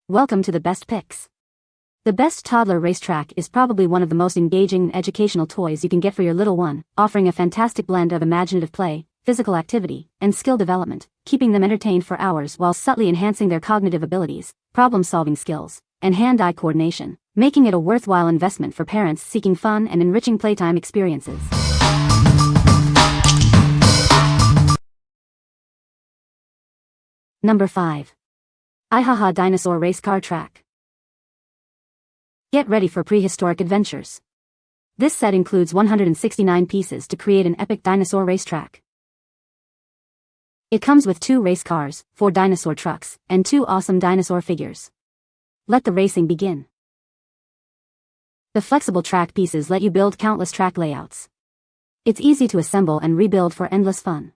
Welcome to the best picks. The best Toddler Race Track is probably one of the most engaging and educational toys you can get for your little one, offering a fantastic blend of imaginative play, physical activity, and skill development, keeping them entertained for hours while subtly enhancing their cognitive abilities, problem-solving skills, and hand-eye coordination, making it a worthwhile investment for parents seeking fun and enriching playtime experiences. Number 5. iHaHa Dinosaur Race Car Track. Get ready for prehistoric adventures. This set includes 169 pieces to create an epic dinosaur race track. It comes with 2 race cars, 4 dinosaur trucks, and 2 awesome dinosaur figures. Let the racing begin. The flexible track pieces let you build countless track layouts. It's easy to assemble and rebuild for endless fun.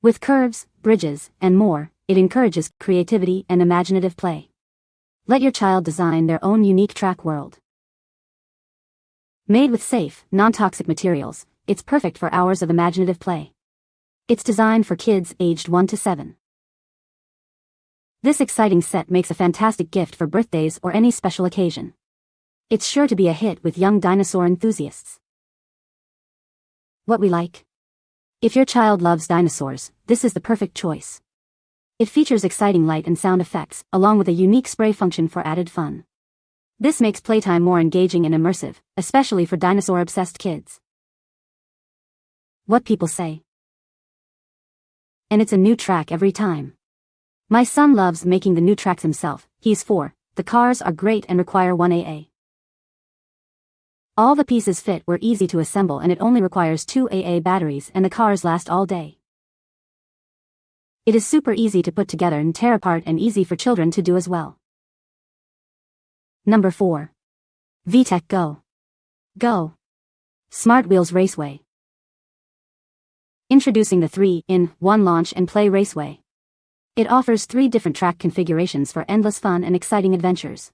With curves, bridges, and more, it encourages creativity and imaginative play. Let your child design their own unique track world. Made with safe, non-toxic materials, it's perfect for hours of imaginative play. It's designed for kids aged 1 to 7. This exciting set makes a fantastic gift for birthdays or any special occasion. It's sure to be a hit with young dinosaur enthusiasts. What we like? If your child loves dinosaurs, this is the perfect choice. It features exciting light and sound effects, along with a unique spray function for added fun. This makes playtime more engaging and immersive, especially for dinosaur-obsessed kids. What people say. And it's a new track every time. My son loves making the new tracks himself. He's 4. The cars are great and require 1 AA. All the pieces fit were easy to assemble and it only requires 2 AA batteries and the cars last all day. It is super easy to put together and tear apart and easy for children to do as well. Number 4. VTech Go. Go. Smart Wheels Raceway. Introducing the 3-in-1 launch and play Raceway. It offers 3 different track configurations for endless fun and exciting adventures.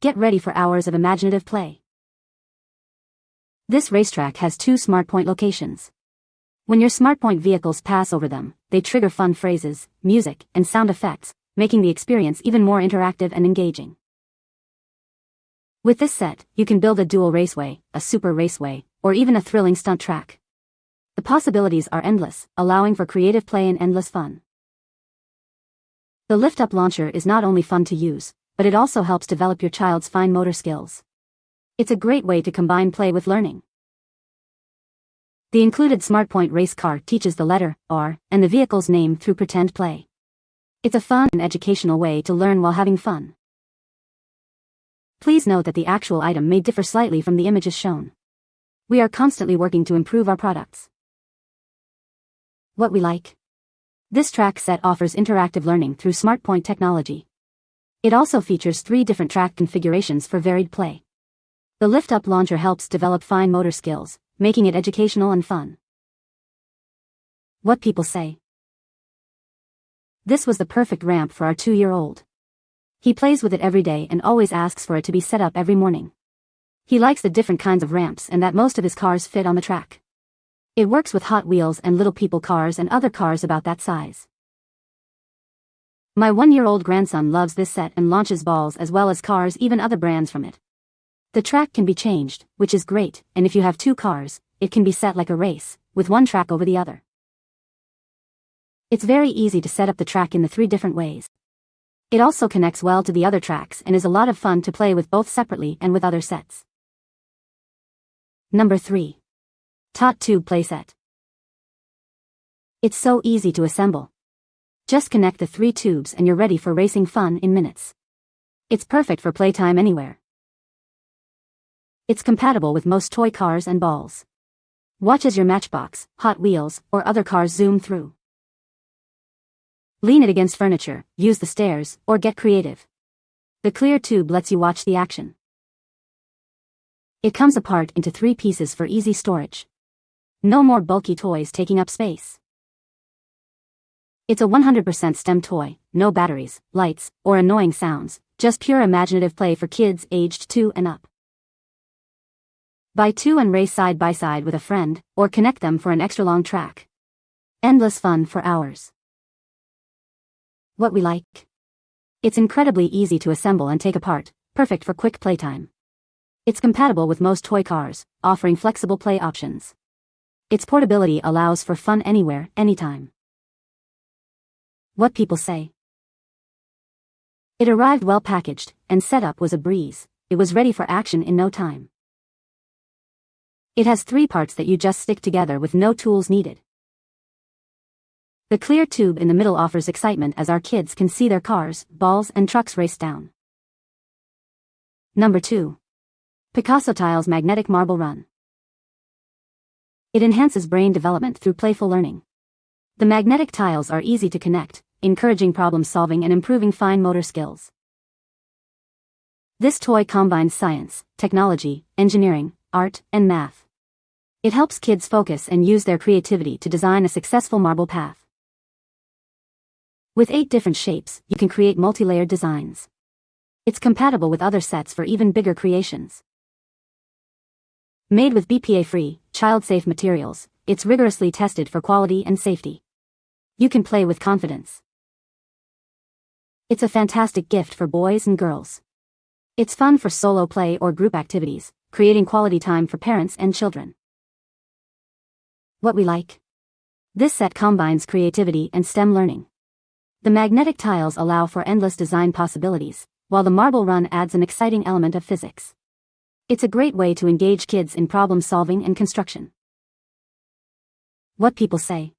Get ready for hours of imaginative play. This racetrack has 2 SmartPoint locations. When your SmartPoint vehicles pass over them, they trigger fun phrases, music, and sound effects, making the experience even more interactive and engaging. With this set, you can build a dual raceway, a super raceway, or even a thrilling stunt track. The possibilities are endless, allowing for creative play and endless fun. The lift-up launcher is not only fun to use, but it also helps develop your child's fine motor skills. It's a great way to combine play with learning. The included SmartPoint race car teaches the letter R and the vehicle's name through pretend play. It's a fun and educational way to learn while having fun. Please note that the actual item may differ slightly from the images shown. We are constantly working to improve our products. What we like? This track set offers interactive learning through SmartPoint technology. It also features 3 different track configurations for varied play. The lift-up launcher helps develop fine motor skills, making it educational and fun. What people say. This was the perfect ramp for our 2-year-old. He plays with it every day and always asks for it to be set up every morning. He likes the different kinds of ramps and that most of his cars fit on the track. It works with Hot Wheels and Little People cars and other cars about that size. My 1-year-old grandson loves this set and launches balls as well as cars, even other brands from it. The track can be changed, which is great, and if you have 2 cars, it can be set like a race, with one track over the other. It's very easy to set up the track in the 3 different ways. It also connects well to the other tracks and is a lot of fun to play with both separately and with other sets. Number 3. Tot Tube Playset. It's so easy to assemble. Just connect the 3 tubes and you're ready for racing fun in minutes. It's perfect for playtime anywhere. It's compatible with most toy cars and balls. Watch as your Matchbox, Hot Wheels, or other cars zoom through. Lean it against furniture, use the stairs, or get creative. The clear tube lets you watch the action. It comes apart into 3 pieces for easy storage. No more bulky toys taking up space. It's a 100% STEM toy, no batteries, lights, or annoying sounds, just pure imaginative play for kids aged 2 and up. Buy 2 and race side by side with a friend, or connect them for an extra long track. Endless fun for hours. What we like? It's incredibly easy to assemble and take apart, perfect for quick playtime. It's compatible with most toy cars, offering flexible play options. Its portability allows for fun anywhere, anytime. What people say. It arrived well packaged, and setup was a breeze. It was ready for action in no time. It has 3 parts that you just stick together with no tools needed. The clear tube in the middle offers excitement as our kids can see their cars, balls, and trucks race down. Number 2. PicassoTiles Magnetic Marble Run. It enhances brain development through playful learning. The magnetic tiles are easy to connect, encouraging problem solving and improving fine motor skills. This toy combines science, technology, engineering, art, and math. It helps kids focus and use their creativity to design a successful marble path. With 8 different shapes, you can create multi-layered designs. It's compatible with other sets for even bigger creations. Made with BPA-free, child-safe materials, it's rigorously tested for quality and safety. You can play with confidence. It's a fantastic gift for boys and girls. It's fun for solo play or group activities, creating quality time for parents and children. What we like. This set combines creativity and STEM learning. The magnetic tiles allow for endless design possibilities, while the marble run adds an exciting element of physics. It's a great way to engage kids in problem solving and construction. What people say.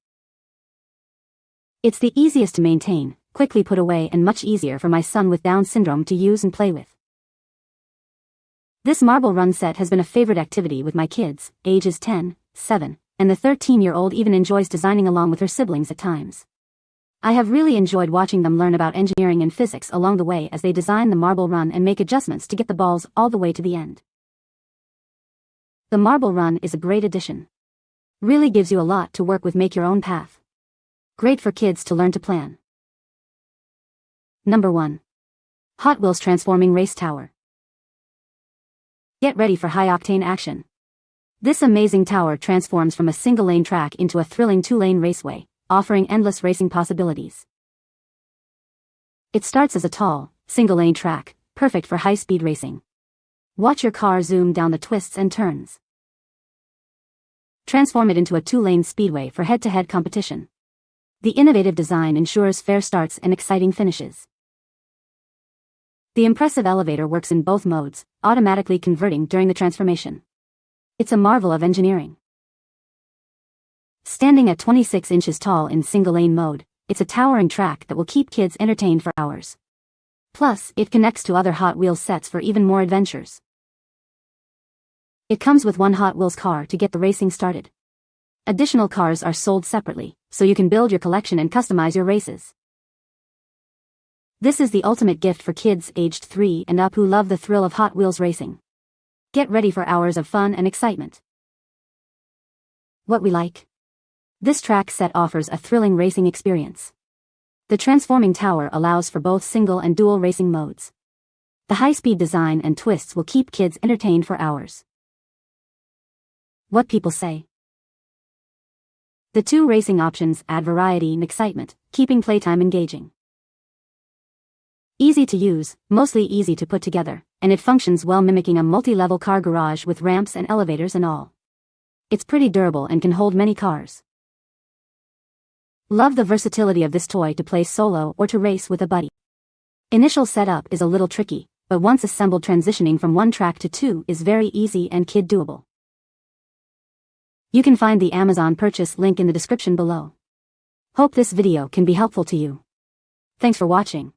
It's the easiest to maintain, quickly put away, and much easier for my son with Down syndrome to use and play with. This marble run set has been a favorite activity with my kids, ages 10, 7, and the 13-year-old even enjoys designing along with her siblings at times. I have really enjoyed watching them learn about engineering and physics along the way as they design the marble run and make adjustments to get the balls all the way to the end. The marble run is a great addition. Really gives you a lot to work with, make your own path. Great for kids to learn to plan. Number 1. Hot Wheels Transforming Race Tower. Get ready for high-octane action. This amazing tower transforms from a single-lane track into a thrilling 2-lane raceway, offering endless racing possibilities. It starts as a tall, single-lane track, perfect for high-speed racing. Watch your car zoom down the twists and turns. Transform it into a 2-lane speedway for head-to-head competition. The innovative design ensures fair starts and exciting finishes. The impressive elevator works in both modes, automatically converting during the transformation. It's a marvel of engineering. Standing at 26 inches tall in single-lane mode, it's a towering track that will keep kids entertained for hours. Plus, it connects to other Hot Wheels sets for even more adventures. It comes with one Hot Wheels car to get the racing started. Additional cars are sold separately, so you can build your collection and customize your races. This is the ultimate gift for kids aged 3 and up who love the thrill of Hot Wheels racing. Get ready for hours of fun and excitement. What we like. This track set offers a thrilling racing experience. The transforming tower allows for both single and dual racing modes. The high-speed design and twists will keep kids entertained for hours. What people say. The 2 racing options add variety and excitement, keeping playtime engaging. Easy to use, mostly easy to put together, and it functions well, mimicking a multi-level car garage with ramps and elevators and all. It's pretty durable and can hold many cars. Love the versatility of this toy to play solo or to race with a buddy. Initial setup is a little tricky, but once assembled, transitioning from one track to 2 is very easy and kid doable. You can find the Amazon purchase link in the description below. Hope this video can be helpful to you. Thanks for watching.